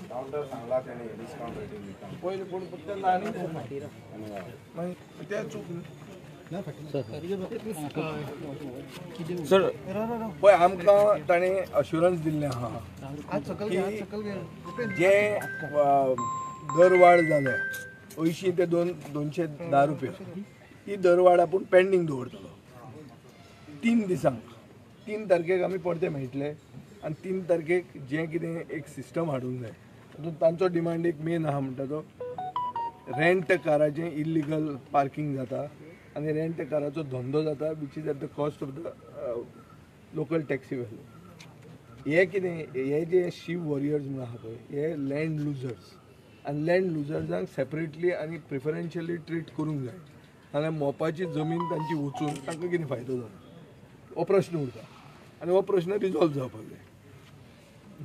Counter सांगला त्याने discount rating दिता पहिले कोण फक्त नाही मग त्या चूक सर पळय आमकां ताणें अश्युरन्स दिल्लें आहा जे दरवाड जाल्या 80 ते 210 रुपया ही दरवाड आपूण पेंडींग दवरतलो 3 दिसांक 3 तारखेक आमी परते मेळटले आनी 3 तारखेक जे कितें एक सिस्टम हाडूंक जाय तातूंत तांचो डिमांड एक मेन आहा म्हणटा तो रेंट काराचें इल्लीगल पार्किंग जाता आनी रेंट काराचो धंदो जाता which is at the cost of the local taxi value हे कितें हे जे शिव वॉरियर्स म्हणून आहा पळय हे लँड लुजर्स आनी लँड लुजर्सांक सेपरेटली आनी प्रिफरन्शियली ट्रीट करूंक जाय नाजाल्यार मोपाची जमीन तांची वचून तांकां कितें फायदो जाता हो प्रश्न उरता आनी हो प्रश्न रिजॉल्व जावपाक जाय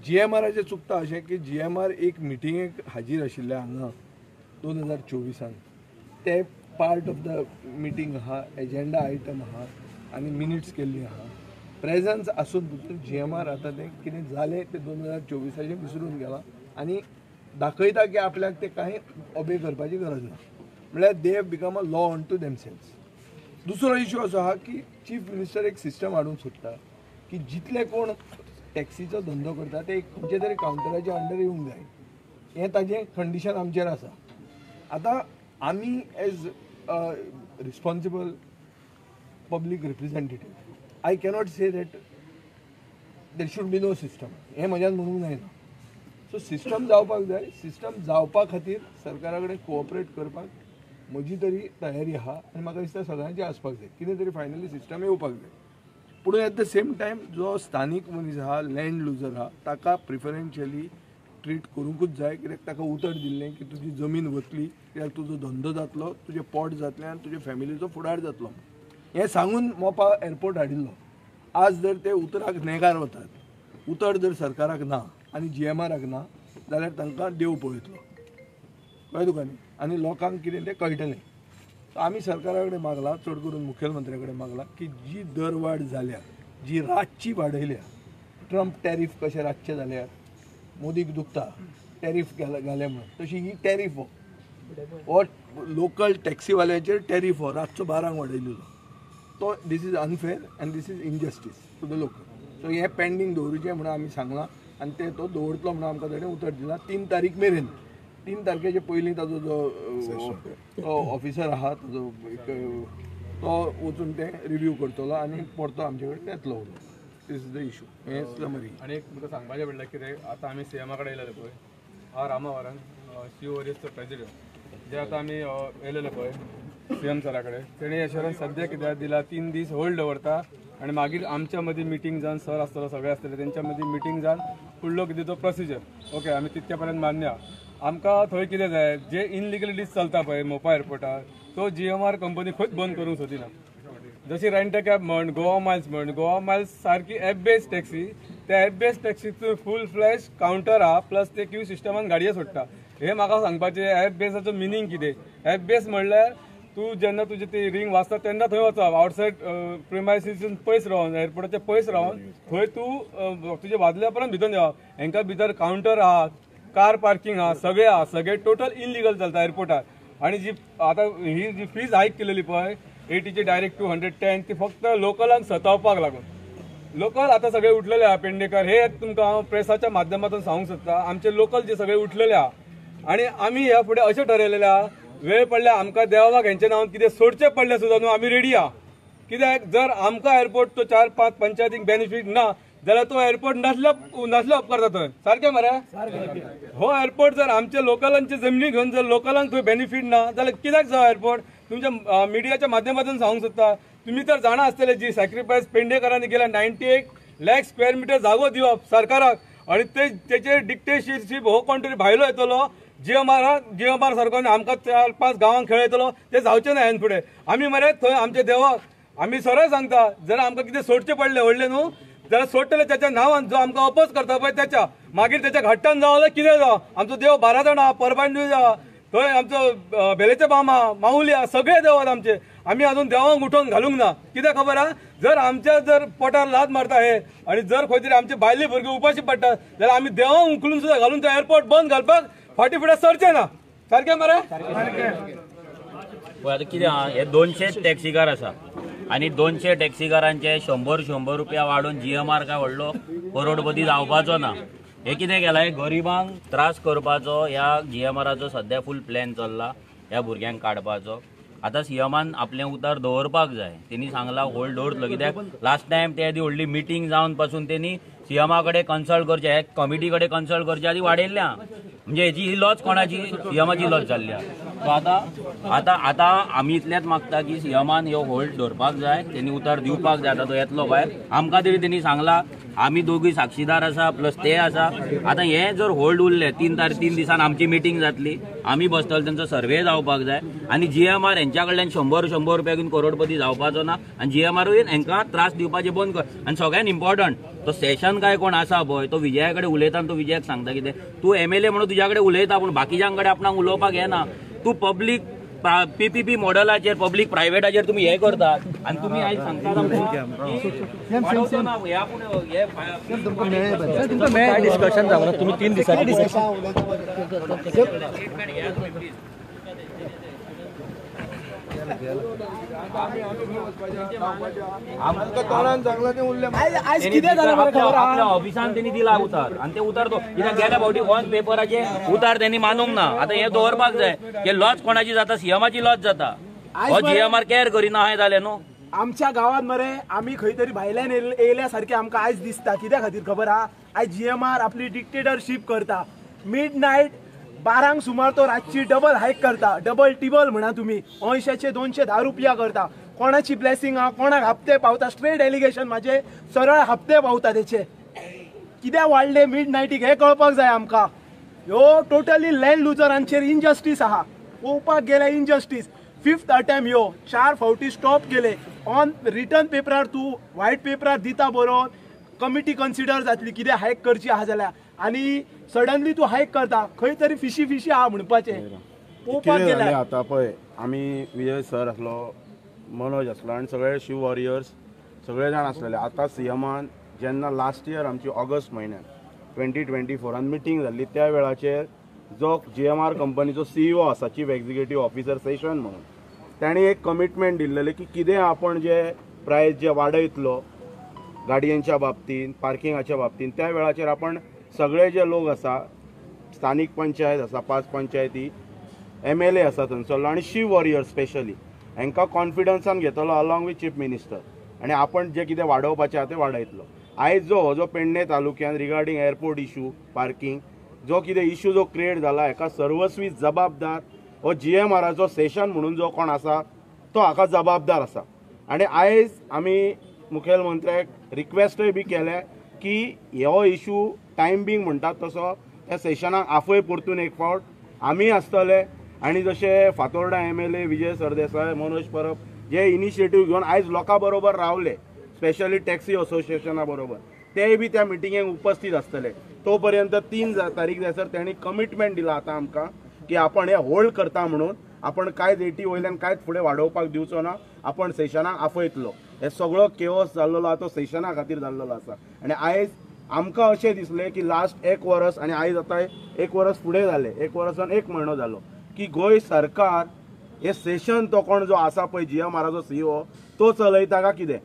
GMRचे चुकता अशें की GMR एक मिटिंगेक हाजीर आशिल्ले हांगा 2024 ते पार्ट ऑफ द मिटींग आहा एजेंडा आयटम आहा आनी मिनिट्स केल्ली आहा प्रेजन्स आसून भितर GMR आतां तें कितें जालें तें 2024 विसरून गेलां आनी दाखयता की आपल्याक ते कांय ओबे करपाची गरज ना म्हळ्यार they have become a law on to themselves दुसरो इश्यू असो आहा की चीफ मिनिस्टर एक सिस्टम हाडूंक सोदता की जितले कोण टॅक्सीचो धंदो करता ते एक खंयचे तरी कावंटराच्या अंडर येवंक जाय हें ताजें कंडिशन आमचेर आसा आतां आमी as responsible public representative I cannot say that there should be no system हें म्हज्यान म्हणूंक जायना सो सिस्टम जावपाक जाय सिस्टम जावपा खातीर सरकारा कडेन कोऑपरेट करपाक म्हजी तरी तयारी आहा आनी म्हाका दिसता सगळ्यांची आसपाक जाय कितें तरी फायनली सिस्टम येवपाक जाय पूण एट द सेम टायम जो स्थानीक मनीस आहा लँड लुजर आहा ताका प्रिफरन्शियली ट्रीट करूंकूच जाय कित्याक ताका उतर दिल्लें की तुजी जमीन वतली कित्याक तुजो धंदो जातलो तुजें पोट जातलें आनी तुजे फॅमिलीचो फुडार जातलो हें सांगून मोपा एअरपोर्ट हाडिल्लो आज जर ते उतराक नेगार वतात उतर जर सरकाराक ना आनी GMRाक ना जाल्यार तांकां देव पळयतलो कळ्ळें तुका न्ही आनी लोकांक कितें तें कळटलें आमी सरकारा कडेन मागला चड करून मुखेलमंत्र्या कडेन मागला की जी दरवाड जाल्या जी रातची वाडयल्या ट्रम्प टॅरिफ कशें रातचें जाल्यार मोदीक दुखता टॅरिफ घाले म्हणून तशी ही टॅरिफ हो लोकल टॅक्सीवाल्यांचेर टॅरिफ हो रातचो 12 वाडयलेलो तो this is unfair and this is injustice to the local so हें पेंडींग दवरचें म्हणून आमी सांगलां आनी ते तो दवरतलो म्हणून आमकां ताणें उतर दिलां 3 तारीख मेरेन 3 तारखेचे पयलीं ताजो जो ऑफिसर आहा ताजो तो वचून तें रिव्यू करतलो आनी परतो आमचे कडेन येतलो दीस इज द इशू हें समरी आनी एक तुमकां सांगपाचें पडलें कितें आतां आमी CMा कडेन येयलेले पळय हांव रामावरान शिव वॉरियर्सचो प्रेजिडेंट जे आतां आमी येयलेले पळय CM सरा कडेन तेणी एश्योरन्स सद्या कित्याक दिला 3 दीस होल्ड दवरता आनी मागीर आमच्या मदीं मिटींग जावन सर आसतलो सगळे आसतले तेंच्या मदीं मिटींग जावन फुडलो कितें तो प्रोसिजर ओके आमी तितके पर्यंत मान्य आमकां थंय कितें जाय जे इनलिगलिटीज चलता पळय मोपा एअरपोर्टार तो GMR कंपनी खंयच बंद करूंक सोदिना जशी रेंट कॅब म्हण गोवा मायल्स सारकी एप बेस्ड टॅक्सी त्या एप बेस्ड टॅक्सीचो फूल फ्लॅश काउंटर आहा प्लस ते क्यू सिस्टमान गाडयो सोडटा हे म्हाका सांगपाचें एप बेसाचो मिनींग कितें एप बेस म्हणल्यार तूं जेन्ना तुजी ती रिंग वाजता तेन्ना थंय वचप आवटसायड प्रिमायसीसून पयस रावन एअरपोर्टाचे पयस रावन थंय तूं तुजे वाजल्या उपरांत भितर देवप हांकां भितर काउंटर आहा कार पार्किंग आहा सगळे टोटल इनलिगल चलता एअरपोर्टार आनी जी आतां ही जी फीज हायक केलेली पळय 80ची डायरेक्ट टू 110 ती फक्त लोकलांक सतावपाक लागून लोकल आतां सगळे उठलेले आहा पेडणेकर हे तुमकां हांव प्रेसाच्या माध्यमांतून सांगूंक सोदता आमचे लोकल जे सगळे उठलेले आहा आनी आमी ह्या फुडें अशें ठरयलेलें आहा वेळ पडल्यार आमकां देवाक हेंच्या नांवान कितें सोडचें पडलें सुद्दां न्हू आमी रेडी आहा कित्याक जर आमकां एअरपोर्ट तो 4-5 पंचायतीक बेनिफीट ना जाल्यार तो एअरपोर्ट नसल्या उपकारता थंय सारकें मरे हो एअरपोर्ट जर आमच्या लोकलांचे जमनी घेवन जर लोकलांक थंय बेनिफीट ना जाल्यार कित्याक जावं एअरपोर्ट तुमच्या मिडियाच्या माध्यमांतून सांगूंक सोदता तुमी तर जाणा आसतले जी सॅक्रिफायस पेडणेकरांनी केल्या 98 लाख स्क्वेअर मिटर जागो दिवप सरकाराक आनी तेचेर डिक्टेटरशीप हो कोण तरी भायलो येतलो GMR सरकारान आमकां 4-5 गांवांक खेळयतलो ते जावचें ना हें फुडें आमी मरे थंय आमचे देवाक आमी सरळ सांगता जर आमकां कितें सोडचें पडलें व्हडलें न्हू जाल्यार सोडटले त्याच्या नांवान जो आमकां अपोज करता पळय त्याच्या मागीर त्याच्या घट्टान जावं जाल्यार कितें जावं आमचो देव 12 जाण आहा परबांडी जावं थंय आमचो बेलेचे मामा माऊली सगळे देवात आमचे आम्ही अजून देवांक उठोवन घालूंक ना कित्याक खबर आहा जर आमच्या जर पोटार लात मारता हे आणि जर खंय तरी आमचे भायले भुरगे उपाशी पडटा जाल्यार आमी देवांक उखलून सुद्दां घालून तो एअरपोर्ट बंद घालपाक फाटी फुडें सरचे ना सारकें मरे आता कितें आहा हे 200 टॅक्सीकार आसा आणि 200 टॅक्सीकारांचे 100 रुपया वाडून GMR काय व्हडलो करोडपती जावपाचो ना हे कितें केलां गरिबांक त्रास करपाचो ह्या GMRचो सध्या फूल प्लॅन चल्ला ह्या भुरग्यांक काडपाचो आता सीएमान आपलें उतर दवरपाक जाय तेणी सांगला होल्ड दवरतलो कित्याक लास्ट टायम ते व्हडली मिटींग जावन पासून तेणी सीएमा कडेन कन्सल्ट करचे हे कमिटी कडेन कन्सल्ट करचे आदी वाडयल्ल्या म्हणजे हेची ही लॉस कोणाची सीएमाची लॉस जाल्ली सो आता आता आमी इतलेंच मागता की सीएमान ह्यो होल्ड दवरपाक जाय तेणी उतर दिवपाक जाय आता तो येतलो भायर आमकां तरी तेणी सांगला आमी दोगूय साक्षीदार आसा प्लस ते आसा आता हे जर होल्ड उरले 3 दिसान आमची मिटींग जातली आमी बसतले तेंचो सर्वे जावपाक जाय आणि GMR हेंच्या कडल्यान 100 रुपया घेवन करोडपती जावपाचो ना आणि GMRूय हेंकां त्रास दिवपाचे बंद कर आणि सगळ्यात इम्पॉर्टंट तो सेशन काय कोण आसा पळय तो विजया कडेन उलयता तो विजयाक सांगता कितें तूं MLA म्हणून तुज्या कडेन उलयता पूण बाकीच्यां कडेन आपणाक उलोवपाक येना तूं पब्लीक PPP मॉडेलाचेर पब्लीक प्रायव्हेटाचेर तुम्ही हे करतात आणि तुम्ही आयज सांगतात डिस्कशन जावं ना तुम्ही 3 दिसांनी आपल्या ऑफिसान त्यांनी दिला उतार आणि ते उतार तो कित्याक गेल्या फावटी ऑन पेपराचे उतार त्यांनी मानूंक ना आता हे दवरपाक जाय की लॉस कोणाची जाता सीएमाची लॉस जाता हो GMR केअर करिना हे जाले न्हू आमच्या गावात मरे आम्ही खंय तरी भायल्यान येयल्या सारखे आमकां आयज दिसता कित्या खातीर खबर आहा आयज GMR आपली डिक्टेटरशीप करता मिडनाईट 12 सुमार तो रातची डबल हायक करता डबल टिबल म्हणा तुम्ही 80 210 रुपया करता कोणाची ब्लेसिंग हा कोणाक हप्ते पावता स्ट्रेट एलिगेशन माझे सरळ हप्ते पावता त्याचे कित्याक वाडले मिडनाईटीक हे कळपाक जाय आमकां ह्यो टोटली लँड लुजरांचेर इनजस्टीस आहा पळोवपाक गेल्यार इनजस्टीस 5th अटेम्प्ट ह्यो 4 फावटी स्टॉप केले ऑन रिटर्न पेपरार तू व्हाईट पेपरार दिता बरोवन कमिटी कन्सिडर जातली कितें हायक करची आहा जाल्यार आणि सडनली तू हायक करता खंय तरी फिशी आहा म्हणपाचे पळोवपाक गेल्यार आता पळय आमी विजय सर आसलो मनोज आसलो आनी सगळे शिव वॉरियर्स सगळे जाण आसलेले आता सीएमान जेन्ना लास्ट इयर आमची ऑगस्ट म्हयन्यात 2024 मिटींग जाल्ली त्या वेळाचेर जो GMR कंपनीचो CEO आसा चीफ एक्झिक्युटीव ऑफिसर सेशन म्हणून ताणी एक कमिटमेंट दिल्लेले की कितें आपण जे प्रायस जे वाडयतलो गाडयांच्या बाबतीन पार्किंगाच्या बाबतीन त्या वेळाचेर आपण सगळे जे लोक आसा स्थानिक पंचायत आसा 5 पंचायती MLA आसा थंयसरलो आनी शिव वॉरियर स्पेशली हांकां कॉन्फिडन्सान घेतलो अलॉंग विथ चीफ मिनिस्टर आनी आपण जे कितें वाडोवपाचें आहा तें वाडयतलो आयज जो पेडणे तालुक्यान रिगार्डींग एअरपोर्ट इशू पार्किंग जो कितें इशू जो क्रिएट जाला हाका सर्वस्वी जबाबदार हो GMRचो सेशन म्हणून जो कोण आसा तो हाका जबाबदार आसा आनी आयज आमी मुखेलमंत्र्याक रिक्वेस्टय बी केल्या की हो इशू टायम बींग म्हणटात तसो त्या सेशनाक आफय परतून एक फावट आमी आसतले आनी जशे फातोर्डा MLA विजय सरदेसाय मनोज परब जे इनिशिएटीव घेवन आयज लोकां बरोबर रावले स्पेशली टॅक्सी असोसिएशना बरोबर तेय बी त्या मिटिंगेक उपस्थित आसतले तो पर्यंत 3 तारीख जायसर तेणी कमिटमेंट दिला आतां आमकां की आपण हे होल्ड करता म्हणून आपण कांयच एटी वयल्यान कांयच फुडें वाडोवपाक दिवचो ना आपण सेशनाक आफयतलो हे सगळो केओस जाल्लो आहा तो सेशना खातीर जाल्लो आसा आनी आयज आमकां अशें दिसलें की लास्ट 1 वर्स आनी आयज आतां 1 वर्स फुडें जालें 1 वर्सान 1 म्हयनो जालो की गोंय सरकार हे सेशन तो कोण जो आसा पळय GMRचो CEO तो चलयता काय कितें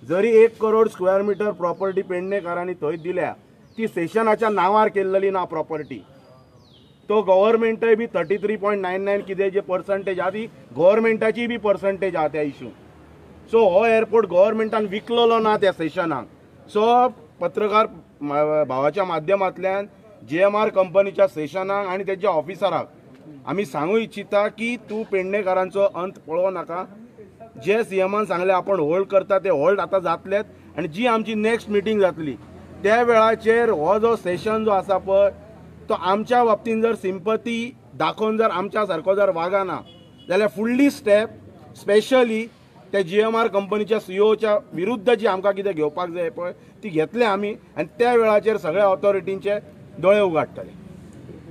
जरी 1 करोड स्क्वेअर मिटर प्रॉपर्टी पेडणेकारांनी थंय दिल्या ती सेशनाच्या नांवार केल्लेली ना प्रॉपर्टी तो गव्हर्मेंटय बी 33.99 कितें जे पर्संटेज आहा ती गव्हर्मेंटाची बी पर्संटेज आहा त्या इशू सो हो एअरपोर्ट गव्हर्मेंटान विकलेलो ना त्या सेशनाक सो पत्रकार भावाच्या माध्यमांतल्यान GMR कंपनीच्या सेशनाक आनी तेच्या ऑफिसराक आमी सांगू इच्छिता की तूं पेडणेकारांचो अंत पळोवं नाका जे सीएमान सांगले आपण होल्ड करता ते होल्ड आता जातलेत आणि जी आमची नेक्स्ट मिटींग जातली त्या वेळाचेर हो जो सेशन जो आसा पळय तो आमच्या बाबतीन जर सिंपती दाखोवन जर आमच्या सारको जर वागना जाल्यार फुडली स्टेप स्पेशली त्या GMR कंपनीच्या CEOच्या विरुद्ध जी आमकां कितें घेवपाक जाय पळय ती घेतले आमी आनी त्या वेळाचेर सगळ्या ऑथॉरिटींचे दोळे उगाडटले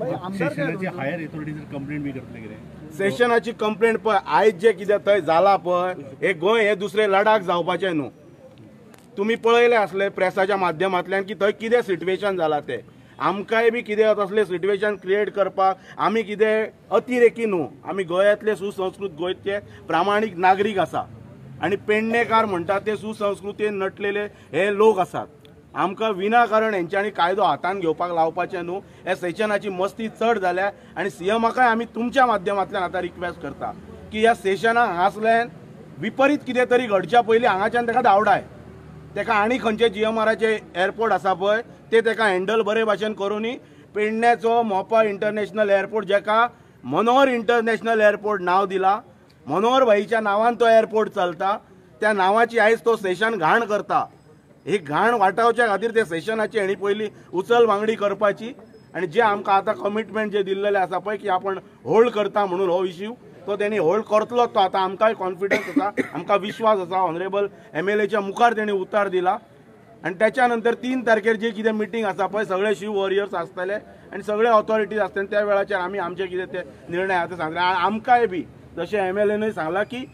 हायर अथॉरिटीज कंप्लेंट बी करतले कितें सेशनाची कंप्लेंट पळय आयज जे कितें थंय जाला पळय हे गोंय हे दुसरे लडाख जावपाचें न्हू. तुम्ही पळयले असले प्रेसाच्या माध्यमांतल्यान की थंय कितें सिट्युएशन जाला ते. आमकांय बी कितें तसले सिट्युएशन क्रिएट करपाक आमी कितें अतिरेकी न्हू. आमी गोंयांतले सुसंस्कृत गोंयचे प्रामाणीक नागरीक आसा आनी पेडणेकार म्हणटात ते सुसंस्कृतीन नटलेले हे लोक आसात. आमकां विनाकारण हेंच्यांनी कायदो हातान घेवपाक लावपाचें न्हू. हे सेशनाची मस्ती चड जाल्या आनी सीएमाकाय आमी तुमच्या माध्यमांतल्यान आतां रिक्वेस्ट करता की ह्या सेशनाक हांगासल्यान विपरीत कितें तरी घडच्या पयलीं हांगाच्यान ताका धांवडाय. तेका आनी खंयचे जीएमआराचे एअरपोर्ट आसा पळय ते तेका हँडल बरे भाशेन करूनी पेडण्याचो मोपा इंटरनॅशनल एअरपोर्ट जेका मनोहर इंटरनॅशनल एअरपोर्ट नांव दिला, मनोहर भाईच्या नांवान तो एअरपोर्ट चलता, त्या नांवाची आयज तो सेशन घाण करता. ही घाण वाटावच्या खातीर ते सेशनाची हेणी पयलीं उचल वांगडी करपाची आनी जे आमकां आतां कमिटमेंट जे दिल्लेले आसा पळय की आपण होल्ड करता म्हणून हो इश्यू तो तेणी होल्ड करतलो. तो आतां आमकांय कॉन्फिडन्स आसा, आमकां विश्वास आसा. ऑनरेबल MLAच्या मुखार तेणी उतार दिला आनी त्याच्या नंतर 3 तारखेर जी कितें मिटींग आसा पळय सगळे शिव वॉरियर्स आसतले आनी सगळे ऑथॉरिटीज आसतले त्या वेळाचेर आमी आमचे कितें ते निर्णय आतां सांगले. आमकांय बी जशें MLAनूय सांगला की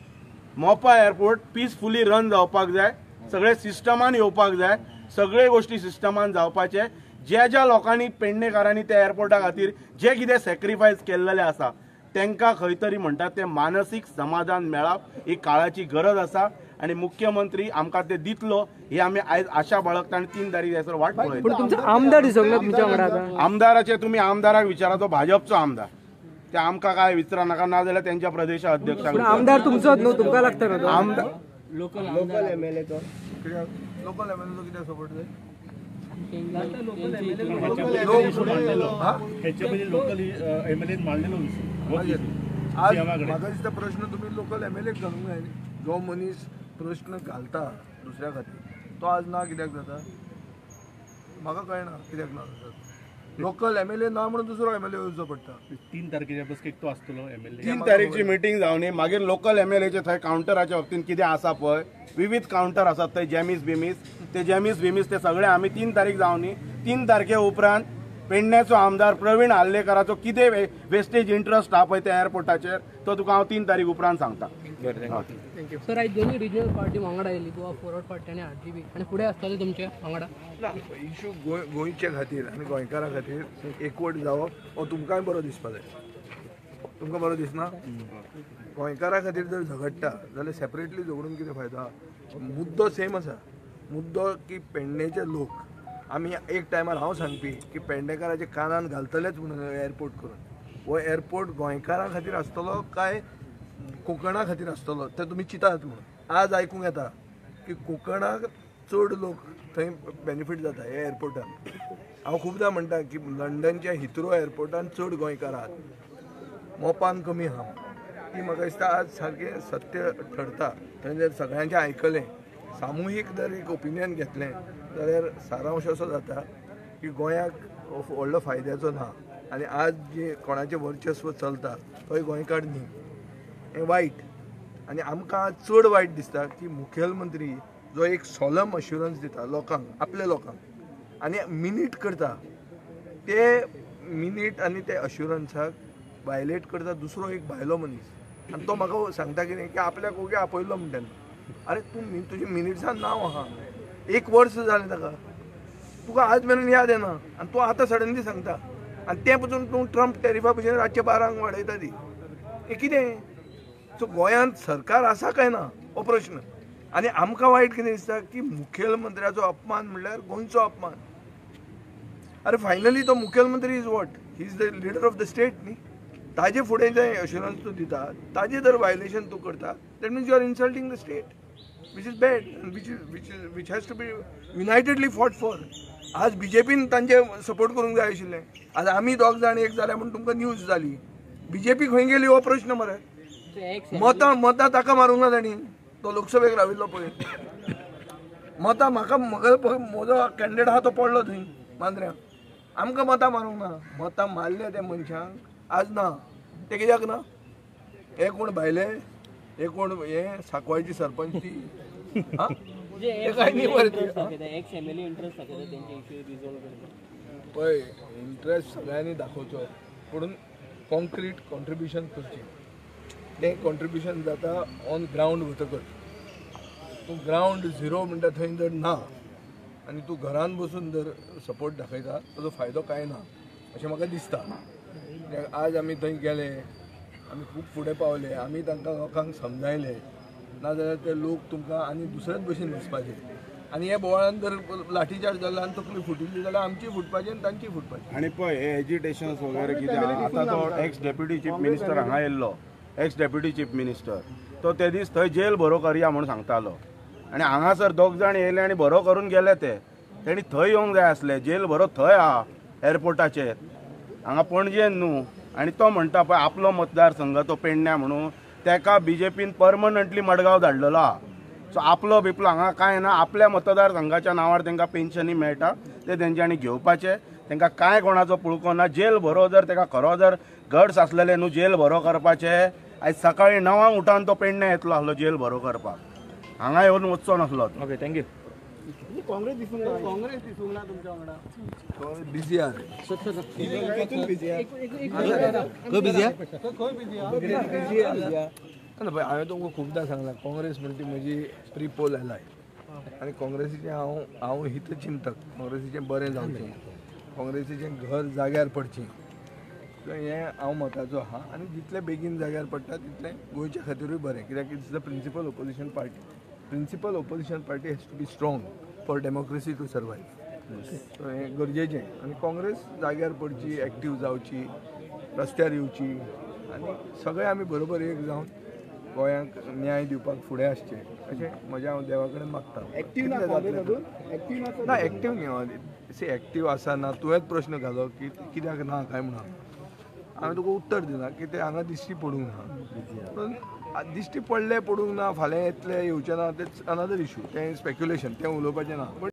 मोपा एअरपोर्ट पीसफुली रन जावपाक जाय, सगळे सिस्टमान येवपाक जाय, सगळे गोष्टी सिस्टमान जावपाचे. ज्या लोकांनी पेडणेकारांनी त्या एअरपोर्टा खातीर जे कितें सॅक्रिफायस केल्लेले आसा तांकां खंय तरी म्हणटात ते मानसीक समाधान मेळप ही काळाची गरज आसा आनी मुख्यमंत्री आमकां ते दितलो ही आमी आयज आशा बाळगता आनी 3 तारीख हायसर वाट पळयता. पण तुमचो आमदार दिसलो तुमच्या वांगडा आतां. आमदाराचे तुमी आमदाराक विचारा, तो भाजपचो आमदार. ते आमकां काय विचारा नाका, ना जाल्यार त्यांच्या प्रदेश अध्यक्षाक. आमदार तुमचोच न्हू, तुमकां लागता न्हू. आमदार लोकल MLA तो कित्याक सपोर्ट जाय? ह्याच्या पयलीं लोकल MLA मांडलेलो आज म्हाका दिसता प्रश्न तुम्ही लोकल MLA घालूंक जाय. जो मनीस प्रश्न घालता दुसऱ्या खातीर तो आज ना कित्याक जाता म्हाका कळना कित्याक ना जाता. लोकल MLA ना म्हणून दुसरो MLA येवचो पडटा. 3 तारखेच्या बसकेक तो आसतलो MLA. 3 तारीखची मिटींग जावनी मागीर लोकल MLAचे थंय कावंटराच्या बाबतीत कितें आसा पळय विविध कावंटर आसात थंय जॅमीस बिमीस ते सगळे आमी 3 तारीख जावनी. 3 तारखे उपरांत पेडण्याचो आमदार प्रवीण आल्लेकराचो कितें वेस्टेज इंट्रस्ट हा पळय त्या एअरपोर्टाचेर तो तुका हांव 3 तारीख उपरांत सांगता. सर आयज दोन्ही रिजनल पार्टी वांगडा आयली, गोवा फॉरवर्ड पार्टी आनी RGB आनी फुडें आसतले तुमचे वांगडा. इश्यू गोंयच्या खातीर आनी गोंयकारां खातीर एकवट जावप हो तुमकांय बरो दिसपा जाय. तुमकां बरो दिसना? गोंयकारां खातीर जर झगडटा जाल्यार सेपरेटली झगडून कितें फायदा? मुद्दो सेम आसा. मुद्दो की पेडणेचे लोक आमी एक टायमार हांव सांगपी की पेडणेकाराचे कानान घालतलेच म्हणून एअरपोर्ट करून. हो एअरपोर्ट गोंयकारां खातीर आसतलो काय कोकणा खातीर आसतलो तें तुमी चिंतात म्हणून. आज आयकूंक येता की कोकणाक चड लोक थंय बेनिफीट जाता ह्या एअरपोर्टान. हांव खुबदां म्हणटा की लंडनच्या हिथ्रो एअरपोर्टान चड गोंयकार आहात, मोपान कमी आहा. ती म्हाका दिसता आज सारकें सत्य ठरता. थंय जर सगळ्यांचें आयकलें, सामुहीक जर एक ओपिनियन घेतलें जाल्यार सारांश असो जाता की गोंयाक व्हडलो फायद्याचो ना आनी आज जे कोणाचें वर्चस्व चलता थंय गोंयकार न्ही. हें वायट. आनी आमकां चड वायट दिसता की मुखेलमंत्री जो एक सोलम अश्युरन्स दिता लोकांक, आपल्या लोकांक, आनी मिनीट करता ते मिनीट आनी ते अश्युरन्साक वायलेट करता दुसरो एक भायलो मनीस. आनी तो म्हाका सांगता कितें की आपल्याक ओके आपयलो म्हणटा. अरे तूं तुजें मिनिट्सान नांव आहा, 1 वर्स जालें ताका, तुका आज मेरेन याद येना आनी तूं आतां सडनली सांगता. आनी तें पसून तूं ट्रम्प टॅरिफा भशेन रातचे 12 वाडयता ती. हें कितें? सो गोंयांत सरकार आसा काय ना हो प्रश्न. आनी आमकां वायट कितें दिसता की मुखेलमंत्र्याचो अपमान म्हणल्यार गोंयचो अपमान. अरे फायनली तो मुखेलमंत्री is what? He is the leader of the state न्ही. ताजे फुडें जे अश्युरन्स तूं दिता ताजे जर वायलेशन तूं करता that means you are insulting the state, which is bad and which has to be unitedly fought for. आज BJPन तांचे सपोर्ट करूंक जाय आशिल्लें. आज आमी दोग जाण एक जाल्या म्हणून तुमकां न्यूज जाली. BJP खंय गेली हो प्रश्न मरे. मतां ताका मारूंक ना ताणी, तो लोकसभेक राविल्लो पळय. मतां म्हाका म्हजो कॅन्डिडेट आहा तो पडलो थंय मांद्र्यां. आमकां मतां मारूंक ना. मतां मारले त्या मनशांक आज ना. ते कित्याक ना? हे कोण भायले, हे कोण हे सांकवाळची सरपंच ती पळय इंट्रस्ट सगळ्यांनी दाखोवचो पूण कॉन्क्रीट कॉन्ट्रिब्युशन करचें तें कॉन्ट्रिब्युशन जाता ऑन ग्रावंड वतकच तूं ग्रावंड झिरो म्हणटा थंय जर ना आनी तूं घरान बसून जर सपोर्ट दाखयता ताजो फायदो कांय ना अशें म्हाका दिसता आज आमी थंय गेले आमी खूब फुडें पावले आमी तांकां लोकांक समजायले नाजाल्यार ते लोक तुमकां आनी दुसऱ्याच भशेन दिसपाचे आनी हे बोवाळान जर लाठीचार्ज जालो आनी तकली फुटिल्ली जाल्यार आमची फुटपाची आनी तांची फुटपाची आणि पळय हे एजिटेशन्स वगैरे कितें आतां तो एक्स डेप्युटी चीफ मिनिस्टर हांगा येयल्लो एक्स डेप्युटी चीफ मिनिस्टर तो ते दीस थंय जेल बरो करया म्हणून सांगतालो आनी हांगासर दोग जाण येयले आनी बरो करून गेले ते तेणी थंय येवंक जाय आसले जेल बरो थंय आहा एअरपोर्टाचेर हांगा पणजेन न्हू आनी तो म्हणटा पळय आपलो मतदारसंघ तो पेडण्या म्हणून तेका बीजेपीन परमनंटली मडगांव धाडलेलो आहा सो आपलो बिपलो हांगा कांय ना आपल्या मतदारसंघाच्या नांवार तांकां पेन्शनी मेळटा ते तेंच्यांनी घेवपाचे तांकां कांय कोणाचो पुळको ना जेल भरो जर ताका खरो जर गट्स आसलेले न्हू जेल भरो करपाचे आयज सकाळीं 9 उठान तो पेडण्या येतलो आसलो जेल भरो करपाक हांगा येवन वचचो नासलो ओके थँक्यू काँग्रेस दिसूंक ना तुमच्या वांगडा बिजी आहा हांवें तुमकां खूबदां सांगलां काँग्रेस म्हणटा ती म्हजी प्री पोल एलाय आनी काँग्रेसीचें हांव हितचिंतक काँग्रेसीचें बरें जावचें काँग्रेसीचें घर जाग्यार पडचें हें हांव मताचो आहा आनी जितलें बेगीन जाग्यार पडटा तितलें गोंयच्या खातीरूय बरें कित्याक it's the principal opposition party has to be strong for democracy to survive so हें गरजेचें आनी काँग्रेस जाग्यार पडची एक्टीव जावची रस्त्यार येवची आनी सगळे आमी बरोबर एक जावन गोंयांक न्याय दिवपाक फुडें आसचें अशें म्हज्या हांव देवा कडेन मागता ना एक्टीव न्ही सी एक्टीव आसा ना तुवेंच प्रश्न घालो की कित्याक ना काय म्हणून हांवें तुका उत्तर दिलां की तें हांगा दिश्टी पडूंक ना पूण दिश्टी पडले पडूंक ना फाल्यां येतले येवचे ना तेच अनदर इशू तें स्पेक्युलेशन तें उलोवपाचें ना